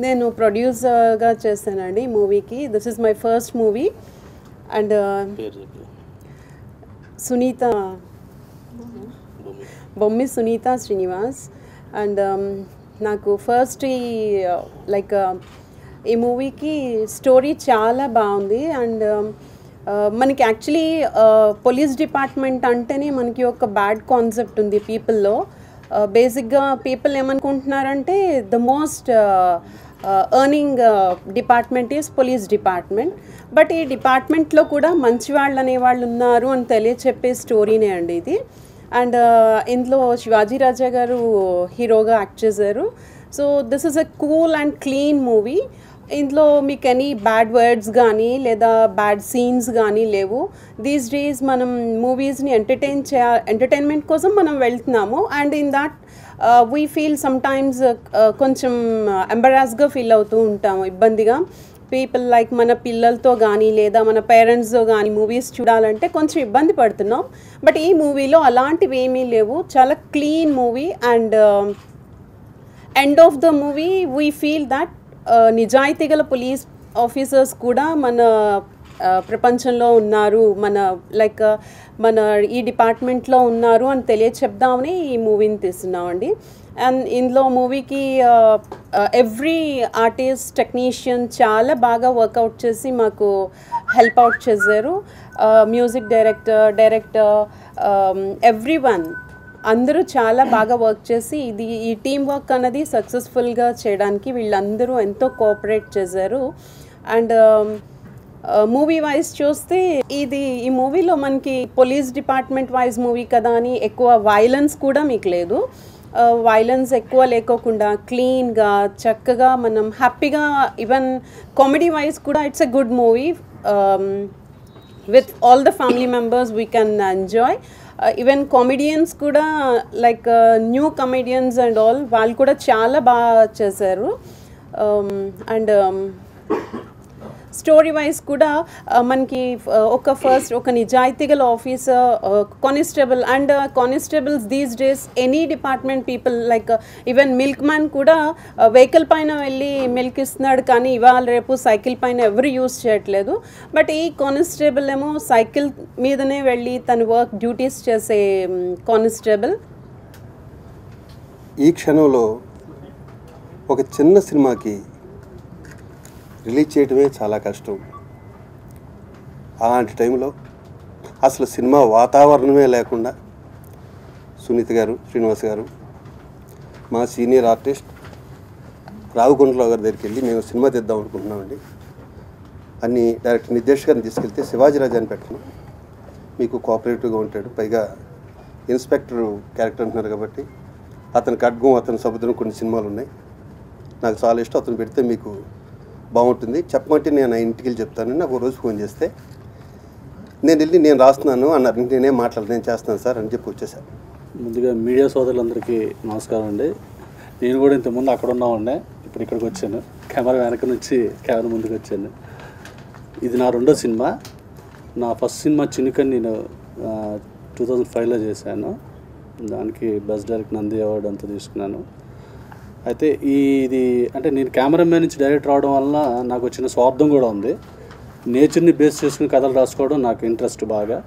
నేను ప్రొడ్యూసర్గా చేశానండి మూవీకి. This is my first movie. And Sunitha Bommi Sunitha Srinivas. And నాకు ఫస్ట్ ఈ మూవీకి స్టోరీ చాలా బాగుంది. అండ్ మనకి యాక్చువల్లీ పోలీస్ డిపార్ట్మెంట్ అంటేనే మనకి ఒక బ్యాడ్ కాన్సెప్ట్ ఉంది పీపుల్లో. బేసిక్గా పీపుల్ ఏమనుకుంటున్నారంటే the most earning department is police department. But ఈ డిపార్ట్మెంట్లో కూడా మంచి వాళ్ళు అనేవాళ్ళు ఉన్నారు అని తెలియచెప్పే స్టోరీనే అండి ఇది. అండ్ ఇందులో శివాజీ రాజా గారు హీరోగా యాక్ట్ చేశారు. So this is a cool and clean movie. ఇందులో మీకు ఎనీ బ్యాడ్ వర్డ్స్ కానీ లేదా బ్యాడ్ సీన్స్ కానీ లేవు. దీస్ డేస్ మనం మూవీస్ని ఎంటర్టైన్మెంట్ కోసం మనం వెళ్తున్నాము. And in that we feel sometimes కొంచెం ఎంబరాస్గా ఫీల్ అవుతూ ఉంటాము, ఇబ్బందిగా. పీపుల్ లైక్ మన పిల్లలతో కానీ లేదా మన పేరెంట్స్తో కానీ మూవీస్ చూడాలంటే కొంచెం ఇబ్బంది పడుతున్నాం. బట్ ఈ మూవీలో అలాంటివి ఏమీ లేవు. చాలా clean movie. And end of the movie we feel that నిజాయితీ గల పోలీస్ ఆఫీసర్స్ కూడా మన ప్రపంచంలో ఉన్నారు, మన ఈ డిపార్ట్మెంట్లో ఉన్నారు అని తెలియచెప్దామని ఈ మూవీని తీస్తున్నామండి. అండ్ ఇందులో మూవీకి ఎవ్రీ ఆర్టిస్ట్ టెక్నీషియన్ చాలా బాగా వర్కౌట్ చేసి మాకు హెల్ప్ అవుట్ చేశారు. మ్యూజిక్ డైరెక్టర్ ఎవ్రీవన్ అందరూ చాలా బాగా వర్క్ చేసి ఈ టీమ్ వర్క్ అన్నది సక్సెస్ఫుల్గా చేయడానికి వీళ్ళందరూ ఎంతో కోఆపరేట్ చేశారు. అండ్ మూవీ వైజ్ చూస్తే ఈ మూవీలో మనకి పోలీస్ డిపార్ట్మెంట్ వైజ్ మూవీ కదా అని ఎక్కువ వైలెన్స్ కూడా మీకు లేదు. వైలెన్స్ ఎక్కువ లేకోకుండా క్లీన్గా చక్కగా మనం హ్యాపీగా, ఈవెన్ కామెడీ వైజ్ కూడా it's a good movie. With all the family members we can enjoy. Even comedians కూడా like new comedians and all వాళ్ళు కూడా చాలా బాగా చేశారు. అండ్ స్టోరీ వైజ్ కూడా మనకి ఒక నిజాయితీ గల officer, constable. And constables these days any department people like even milk man కూడా వెహికల్ పైన వెళ్ళి మిల్క్ ఇస్తున్నాడు, కానీ ఇవాళ రేపు సైకిల్ పైన ఎవరు యూజ్ చేయట్లేదు. బట్ ఈ కానిస్టేబుల్ ఏమో సైకిల్ మీదనే వెళ్ళి తన వర్క్ డ్యూటీస్ చేసే కానిస్టేబుల్. ఈ క్షణంలో ఒక చిన్న సినిమాకి రిలీజ్ చేయడమే చాలా కష్టం. అలాంటి టైంలో అసలు సినిమా వాతావరణమే లేకుండా సునీత గారు, శ్రీనివాస్ గారు, మా సీనియర్ ఆర్టిస్ట్ రావుకొండరావు గారి దగ్గరికి వెళ్ళి మేము సినిమా తెద్దాం అనుకుంటున్నామండి అన్ని డైరెక్టర్ నిర్దేశకుని తీసుకెళ్తే శివాజీ రాజాని పెట్టను, మీకు కోఆపరేటివ్గా ఉంటాడు, పైగా ఇన్స్పెక్టర్ క్యారెక్టర్ అంటున్నారు కాబట్టి అతని ఖడ్గం, అతని సముద్రం కొన్ని సినిమాలు ఉన్నాయి, నాకు చాలా ఇష్టం, అతను పెడితే మీకు బాగుంటుంది చెప్పమంటే నేను ఇంటికి వెళ్ళి చెప్తానని నాకు రోజు ఫోన్ చేస్తే నేను రాస్తున్నాను అన్నారు. నేనేం నేను చేస్తాను సార్ అని చెప్పి వచ్చేసాను. ముందుగా మీడియా సోదరులందరికీ నమస్కారం అండి. నేను కూడా ఇంతకుముందు అక్కడ ఉన్నామండి, ఇప్పుడు ఇక్కడికి వచ్చాను. కెమెరా వెనక నుంచి కెమెరా ముందుకు వచ్చాను. ఇది నా రెండో సినిమా. నా ఫస్ట్ సినిమా చినుకని నేను 2005లో చేశాను. దానికి బెస్ట్ డైరెక్టర్ నంది అవార్డు అంతా తీసుకున్నాను. అయితే ఇది అంటే నేను కెమెరామ్యాన్ నుంచి డైరెక్టర్ రావడం వల్ల నాకు వచ్చిన స్వార్థం కూడా ఉంది. నేచర్ని బేస్ చేసుకుని కథలు రాసుకోవడం నాకు ఇంట్రెస్ట్ బాగా.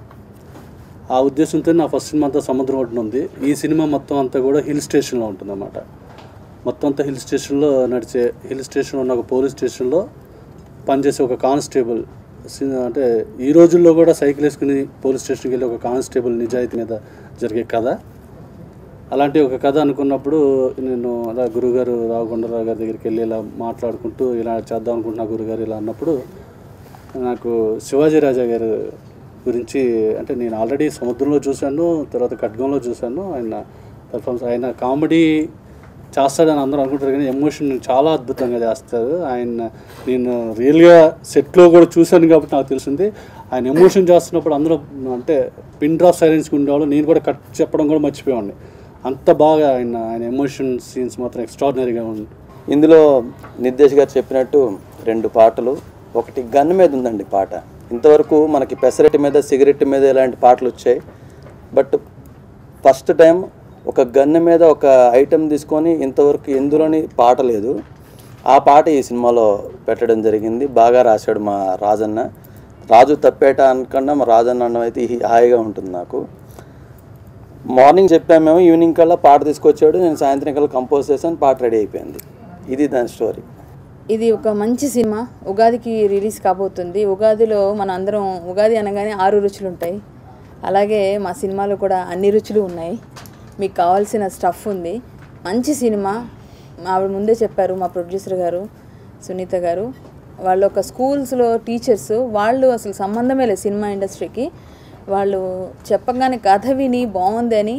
ఆ ఉద్దేశంతో నా ఫస్ట్ సినిమా అంతా సముద్రం ఒడ్డున ఉంది. ఈ సినిమా మొత్తం అంతా కూడా హిల్ స్టేషన్లో ఉంటుందన్నమాట. మొత్తం అంతా హిల్ స్టేషన్లో ఉన్న ఒక పోలీస్ స్టేషన్లో పనిచేసే ఒక కానిస్టేబుల్. అంటే ఈ రోజుల్లో కూడా సైకిల్ వేసుకుని పోలీస్ స్టేషన్కి వెళ్ళి ఒక కానిస్టేబుల్ నిజాయితీ మీద జరిగే కథ. అలాంటి ఒక కథ అనుకున్నప్పుడు నేను అలా గురుగారు రావుకొండరావు గారి దగ్గరికి వెళ్ళి ఇలా మాట్లాడుకుంటూ ఇలా చేద్దాం అనుకుంటున్నా గురుగారు ఇలా అన్నప్పుడు నాకు శివాజీ రాజా గారి గురించి, అంటే నేను ఆల్రెడీ సముద్రంలో చూశాను, తర్వాత ఖడ్గంలో చూశాను. ఆయన కామెడీ చేస్తాడని అందరూ అనుకుంటారు, కానీ ఎమోషన్ చాలా అద్భుతంగా చేస్తారు ఆయన. నేను రియల్గా సెట్లో కూడా చూశాను కాబట్టి నాకు తెలిసింది. ఆయన ఎమోషన్ చేస్తున్నప్పుడు అందరూ అంటే పిన్ డ్రాప్ సైలెన్స్కి ఉండేవాళ్ళు. నేను కూడా కట్ చెప్పడం కూడా మర్చిపోయాను. అంత బాగా ఆయన ఎమోషన్ సీన్స్ మాత్రం ఎక్స్ట్రాడినరీగా ఉంది. ఇందులో నిర్దేశ్ గారు చెప్పినట్టు 2 పాటలు, ఒకటి గన్ మీద ఉందండి పాట. ఇంతవరకు మనకి పెసరెట్ మీద, సిగరెట్ మీద ఇలాంటి పాటలు వచ్చాయి. బట్ ఫస్ట్ టైం ఒక గన్ మీద ఒక ఐటెం తీసుకొని ఇంతవరకు ఎందులోని పాట లేదు. ఆ పాట ఈ సినిమాలో పెట్టడం జరిగింది. బాగా రాశాడు మా రాజన్న. రాజు తప్పేట అనకుండా మా రాజన్న అన్నం అయితే హాయిగా ఉంటుంది నాకు. మార్నింగ్ చెప్పాము మేము, ఈవినింగ్ కల్లా పాట తీసుకొచ్చాడు, నేను సాయంత్రం కల్లా కంపోజ్ చేశాను, పాట రెడీ అయిపోయింది. ఇది దాని స్టోరీ. ఇది ఒక మంచి సినిమా. ఉగాదికి రిలీజ్ కాబోతుంది. ఉగాదిలో మన అందరం ఉగాది అనగానే 6 రుచులు ఉంటాయి. అలాగే మా సినిమాలో కూడా అన్ని రుచులు ఉన్నాయి. మీకు కావాల్సిన స్టఫ్ ఉంది. మంచి సినిమా. ఆవిడ ముందే చెప్పారు, మా ప్రొడ్యూసర్ గారు సునీత గారు, వాళ్ళు ఒక స్కూల్స్లో టీచర్స్, వాళ్ళు అసలు సంబంధమే లేదు సినిమా ఇండస్ట్రీకి. వాళ్ళు చెప్పగానే కథ విని బాగుంది అని,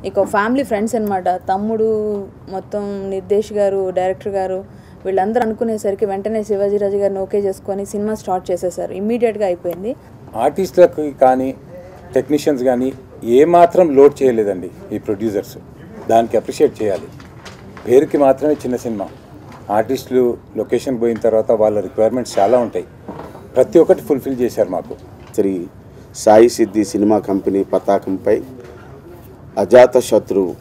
ఇక ఫ్యామిలీ ఫ్రెండ్స్ అనమాట. తమ్ముడు, మొత్తం నిర్దేశ్ గారు, డైరెక్టర్ గారు, వీళ్ళందరూ అనుకునేసరికి వెంటనే శివాజీరాజు గారిని ఓకే చేసుకొని సినిమా స్టార్ట్ చేసేసారు. ఇమ్మీడియట్గా అయిపోయింది. ఆర్టిస్టులకు కానీ టెక్నీషియన్స్ కానీ ఏమాత్రం లోడ్ చేయలేదండి ఈ ప్రొడ్యూసర్స్. దానికి అప్రిషియేట్ చేయాలి. పేరుకి మాత్రమే చిన్న సినిమా. ఆర్టిస్టులు లొకేషన్ పోయిన తర్వాత వాళ్ళ రిక్వైర్మెంట్స్ చాలా ఉంటాయి. ప్రతి ఒక్కటి ఫుల్ఫిల్ చేశారు మాకు. శ్రీ సాయి సిద్ధి సినిమా కంపెనీ పతాకంపై అజాత శత్రువు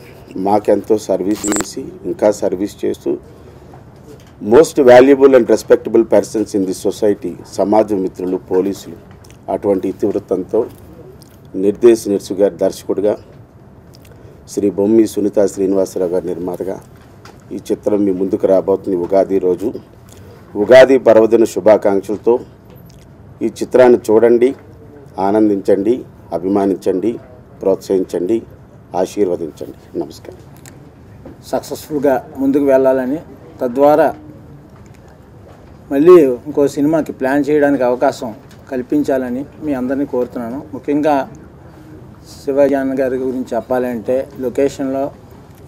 మాకెంతో సర్వీస్ చేసి ఇంకా సర్వీస్ చేస్తూ most valuable and respectable persons in the society, సమాజ మిత్రులు, పోలీసులు, అటువంటి ఇతివృత్తంతో నిర్దేశ్ నిర్సు గారి దర్శకుడిగా, శ్రీ బొమ్మి సునీత శ్రీనివాసరావు గారి నిర్మాతగా ఈ చిత్రం మీ ముందుకు రాబోతుంది ఉగాది రోజు. ఉగాది పర్వదిన శుభాకాంక్షలతో ఈ చిత్రాన్ని చూడండి, ఆనందించండి, అభిమానించండి, ప్రోత్సహించండి, ఆశీర్వదించండి. నమస్కారం. సక్సెస్ఫుల్గా ముందుకు వెళ్ళాలని, తద్వారా మళ్ళీ ఇంకో సినిమాకి ప్లాన్ చేయడానికి అవకాశం కల్పించాలని మీ అందరినీ కోరుతున్నాను. ముఖ్యంగా శివాజీ అన్న గారి గురించి చెప్పాలంటే, లొకేషన్లో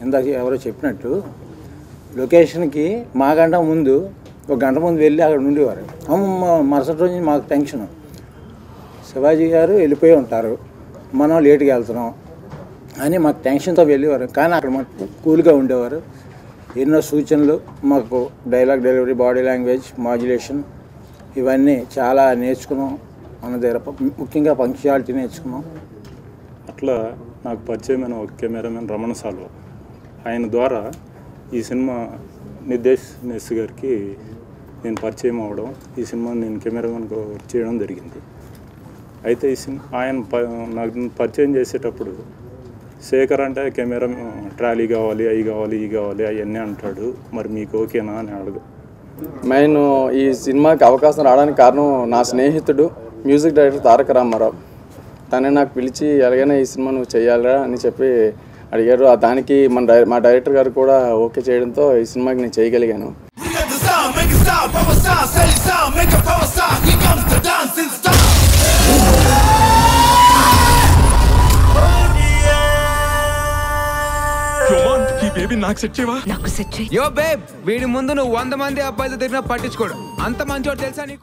ఇందాక ఎవరో చెప్పినట్టు లొకేషన్కి మాగంట ముందు 1 గంట ముందు వెళ్ళి అక్కడ ఉండేవారు. మరుసటి రోజు మాకు టెన్షన్, శివాజీ గారు వెళ్ళిపోయి ఉంటారు, మనం లేట్గా వెళ్తున్నాం అని మాకు టెన్షన్తో వెళ్ళేవారు. కానీ అక్కడ మాకు కూల్గా ఉండేవారు. ఎన్నో సూచనలు మాకు, dialogue delivery, body language, modulation, ఇవన్నీ చాలా నేర్చుకున్నాం మన దగ్గర. ముఖ్యంగా పంక్చువాలిటీ నేర్చుకున్నాం. అట్లా నాకు పరిచయమైన ఒక కెమెరామెన్ రమణ సాల్వ, ఆయన ద్వారా ఈ సినిమా నిర్దేశ్ నెస్ గారికి నేను పరిచయం అవ్వడం, ఈ సినిమా నేను కెమెరామెన్గా వర్క్ చేయడం జరిగింది. అయితే ఈ సినిమా ఆయన నాకు పరిచయం చేసేటప్పుడు శేఖర్ అంటే కెమెరా ట్రాలీ కావాలి, అవి కావాలి, ఇవి కావాలి, అవన్నీ అంటాడు, మరి మీకు ఓకేనా అని అడుగు. నేను ఈ సినిమాకి అవకాశం రావడానికి కారణం నా స్నేహితుడు మ్యూజిక్ డైరెక్టర్ తారక రామారావు. తనే నాకు పిలిచి ఎలాగైనా ఈ సినిమా నువ్వు చేయాలా అని చెప్పి అడిగారు. దానికి మా డైరెక్టర్ గారు కూడా ఓకే చేయడంతో ఈ సినిమాకి నేను చేయగలిగాను. వీడి ముందు నువ్వు 100 మంది అబ్బాయిలతో తిరిగినా పట్టించుకోడు. అంత మంచోడు తెలుసా నీకు?